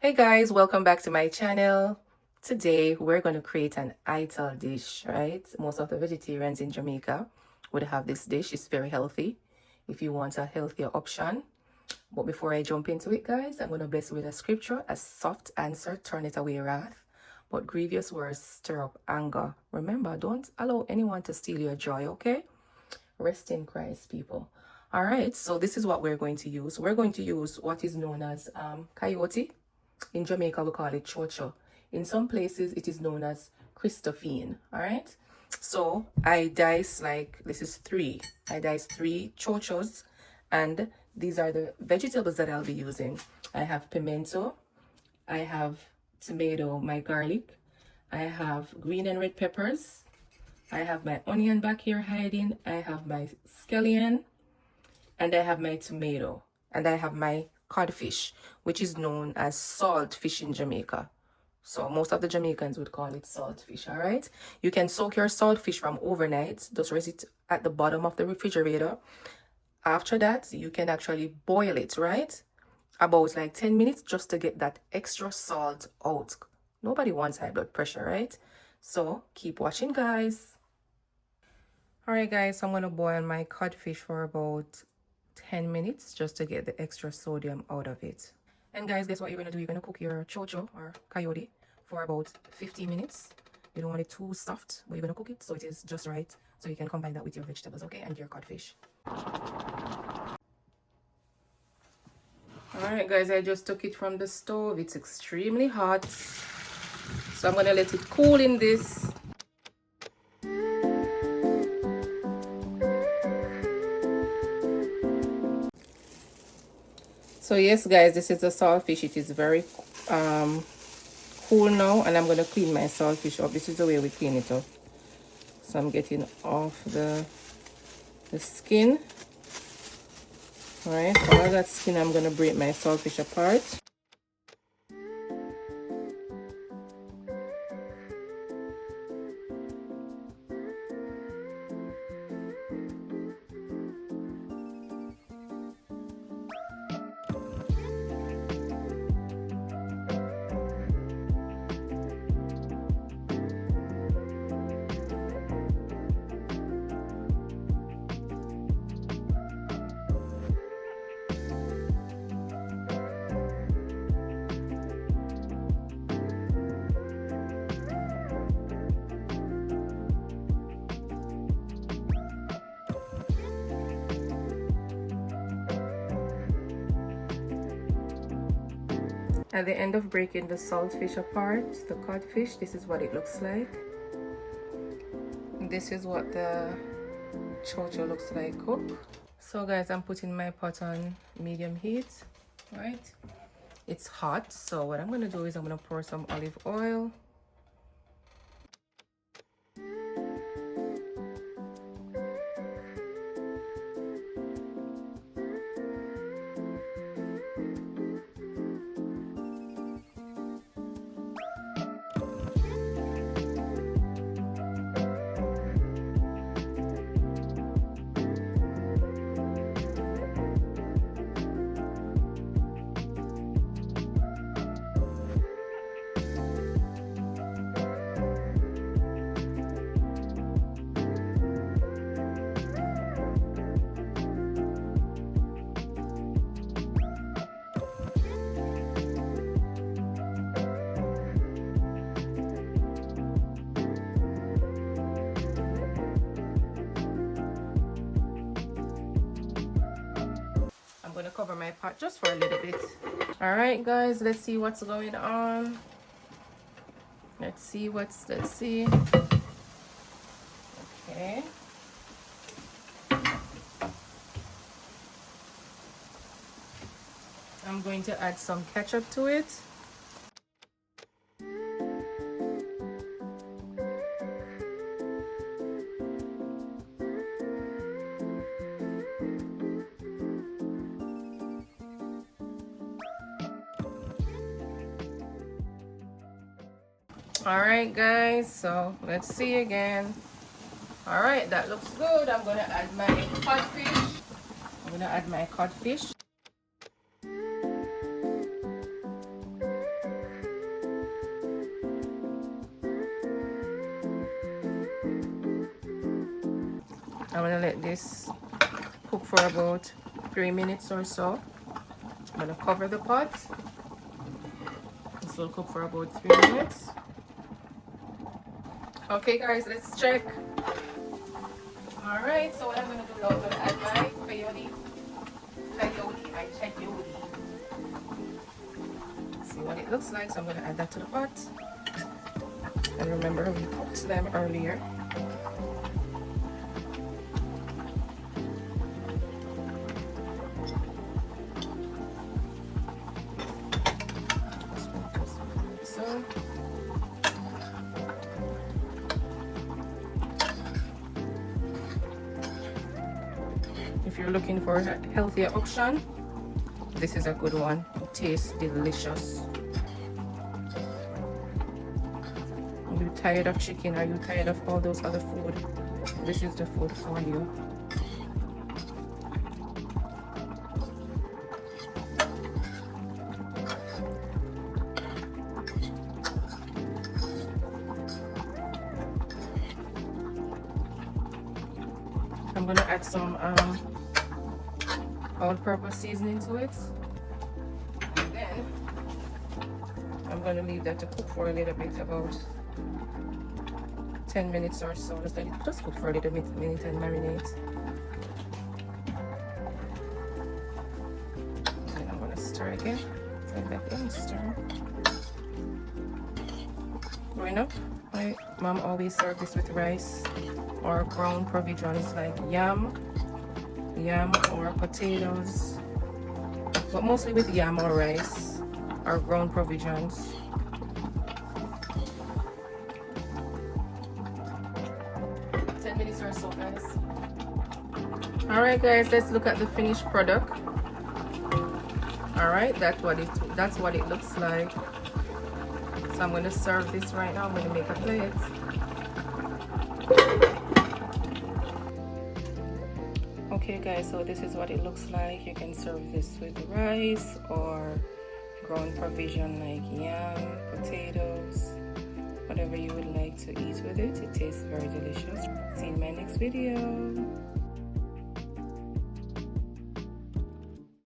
Hey guys, welcome back to my channel. Today we're going to create an ital dish, right? Most of the vegetarians in Jamaica would have this dish. It's very healthy if you want a healthier option. But before I jump into it, guys, I'm going to bless you with a scripture. A soft answer, turn it away wrath, but grievous words stir up anger. Remember, don't allow anyone to steal your joy, okay? Rest in Christ, people. All right, so this is what we're going to use. We're going to use what is known as chayote. In Jamaica, we call it Cho Cho. In some places, it is known as Christophine. All right. So I dice this is three. I dice three Cho Chos, and these are the vegetables that I'll be using. I have pimento. I have tomato, my garlic. I have green and red peppers. I have my onion back here hiding. I have my scallion, and I have my tomato, and I have my codfish, which is known as saltfish in Jamaica. So most of the Jamaicans would call it saltfish. All right, you can soak your saltfish from overnight. Just rest it at the bottom of the refrigerator. After that, you can actually boil it, right? About like 10 minutes just to get that extra salt out. Nobody wants high blood pressure, right? So keep watching, guys. All right, guys, so I'm going to boil my codfish for about 10 minutes just to get the extra sodium out of it. And guys, guess what you're gonna do? You're gonna cook your Cho Cho or coyote for about 15 minutes. You don't want it too soft, but you're gonna cook it so it is just right, so you can combine that with your vegetables, okay, and your codfish. All right, guys, I just took it from the stove. It's extremely hot, so I'm gonna let it cool in this. So yes, guys, this is the saltfish. It is very cool now, and I'm going to clean my saltfish up. This is the way we clean it up. So I'm getting off the skin. All right, all of that skin, I'm going to break my saltfish apart. At the end of breaking the saltfish apart, the codfish, this is what it looks like. This is what the Cho Cho looks like cooked. So guys, I'm putting my pot on medium heat, right? It's hot, so what I'm gonna do is I'm gonna pour some olive oil. I'm gonna cover my pot just for a little bit. All right, guys, let's see what's going on. Let's see. Okay. I'm going to add some ketchup to it. All right, guys, so let's see again. All right, that looks good. I'm gonna add my codfish. I'm gonna add my codfish. gonna let this cook for about 3 minutes or so. I'm gonna cover the pot. This will cook for about 3 minutes. Okay guys, let's check. Alright, so what I'm gonna do now, I'm gonna add my chayote. See what it looks like, so I'm gonna add that to the pot. And remember, we cooked them earlier. So if you're looking for a healthier option, this is a good one. It tastes delicious. Are you tired of chicken? Are you tired of all those other food? This is the food for you. I'm gonna add some all-purpose seasoning to it, and then I'm gonna leave that to cook for a little bit, about 10 minutes or so. Just let it just cook for a little minute and marinate. And I'm gonna stir again. Like that in, stir. Growing up, my mom always served this with rice or ground provisions like yam or potatoes, but mostly with yam or rice or ground provisions. Minutes or so, guys. All right guys, let's look at the finished product. All right, that's what it looks like. So I'm going to serve this right now. I'm going to make a plate. Okay guys, so this is what it looks like. You can serve this with rice or ground provision like yam, potatoes, whatever you would like to eat with it. It tastes very delicious. See you in my next video.